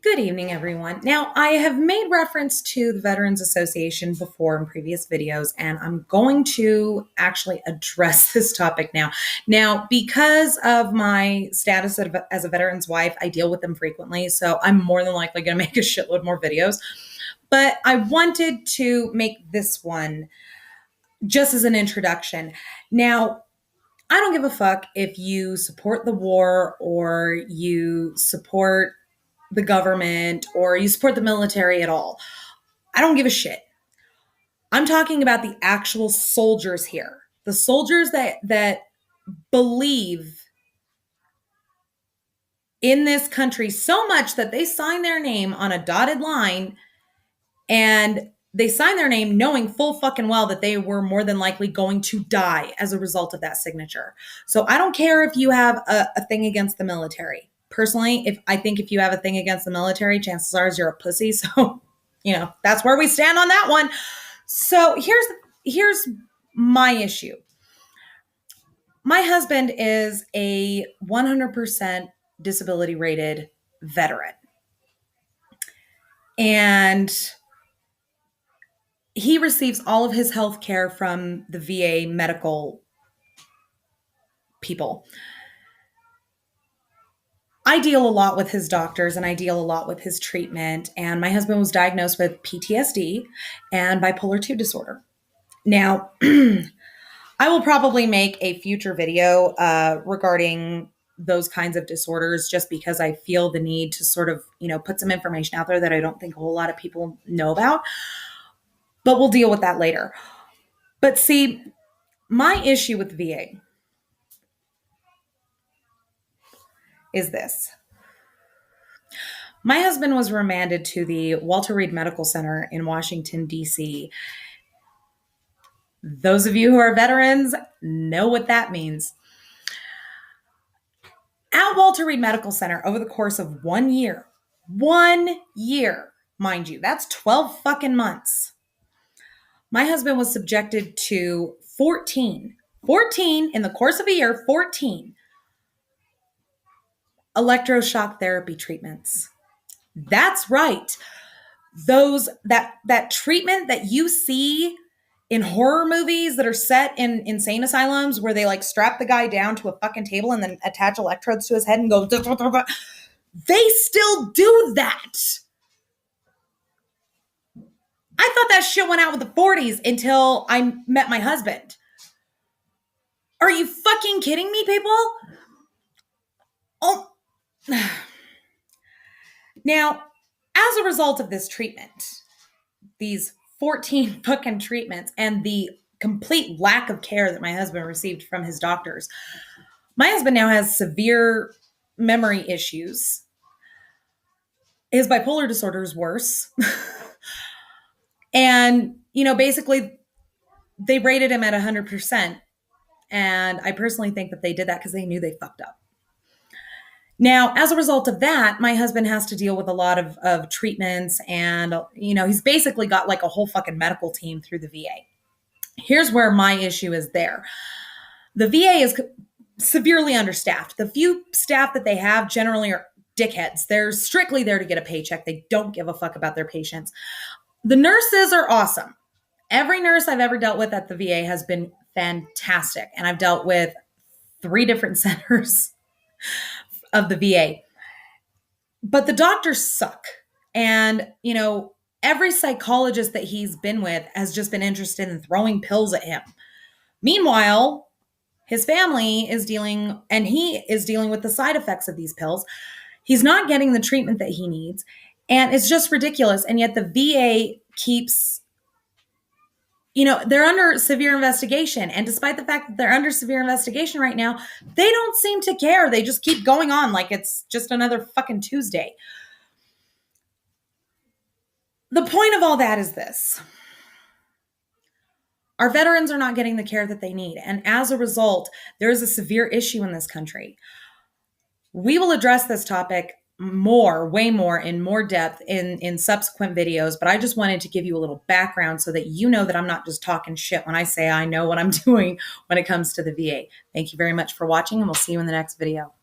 Good evening, everyone. Now, I have made reference to the Veterans Association before in previous videos, and I'm going to actually address this topic now. Now, because of my status as a veteran's wife, I deal with them frequently, so I'm more than likely going to make a shitload more videos. But I wanted to make this one just as an introduction. Now, I don't give a fuck if you support the war or you support the government or you support the military at all. I don't give a shit. I'm talking about the actual soldiers here. The soldiers that believe in this country so much that they sign their name on a dotted line, and they sign their name knowing full fucking well that they were more than likely going to die as a result of that signature. So I don't care if you have a thing against the military. Personally, if you have a thing against the military, chances are you're a pussy. So, that's where we stand on that one. So here's my issue. My husband is a 100% disability rated veteran. And he receives all of his health care from the VA medical people. I deal a lot with his doctors and I deal a lot with his treatment. And my husband was diagnosed with PTSD and bipolar 2 disorder. Now, I will probably make a future video regarding those kinds of disorders just because I feel the need to sort of, put some information out there that I don't think a whole lot of people know about. But we'll deal with that later. But see, my issue with VA is this. My husband was remanded to the Walter Reed Medical Center in Washington, D.C. Those of you who are veterans know what that means. At Walter Reed Medical Center, over the course of 1 year, mind you, that's 12 fucking months. My husband was subjected to 14 in the course of a year, 14 electroshock therapy treatments. That's right. That treatment that you see in horror movies that are set in insane asylums where they strap the guy down to a fucking table and then attach electrodes to his head and go, they still do that. I thought that shit went out with the 40s until I met my husband. Are you fucking kidding me, people? Oh. Now, as a result of this treatment, these 14 fucking treatments and the complete lack of care that my husband received from his doctors, my husband now has severe memory issues. His bipolar disorder is worse. And, basically they rated him at 100%. And I personally think that they did that because they knew they fucked up. Now, as a result of that, my husband has to deal with a lot of treatments and, he's basically got a whole fucking medical team through the VA. Here's where my issue is there. The VA is severely understaffed. The few staff that they have generally are dickheads. They're strictly there to get a paycheck. They don't give a fuck about their patients. The nurses are awesome. Every nurse I've ever dealt with at the VA has been fantastic. And I've dealt with 3 different centers of the VA. But the doctors suck. And, every psychologist that he's been with has just been interested in throwing pills at him. Meanwhile, his family is dealing with the side effects of these pills. He's not getting the treatment that he needs. And it's just ridiculous. And yet the VA keeps, they're under severe investigation. And despite the fact that they're under severe investigation right now, they don't seem to care. They just keep going on like it's just another fucking Tuesday. The point of all that is this. Our veterans are not getting the care that they need. And as a result, there is a severe issue in this country. We will address this topic way more in more depth in subsequent videos, but I just wanted to give you a little background so that you know that I'm not just talking shit when I say I know what I'm doing when it comes to the VA. Thank you very much for watching, and we'll see you in the next video.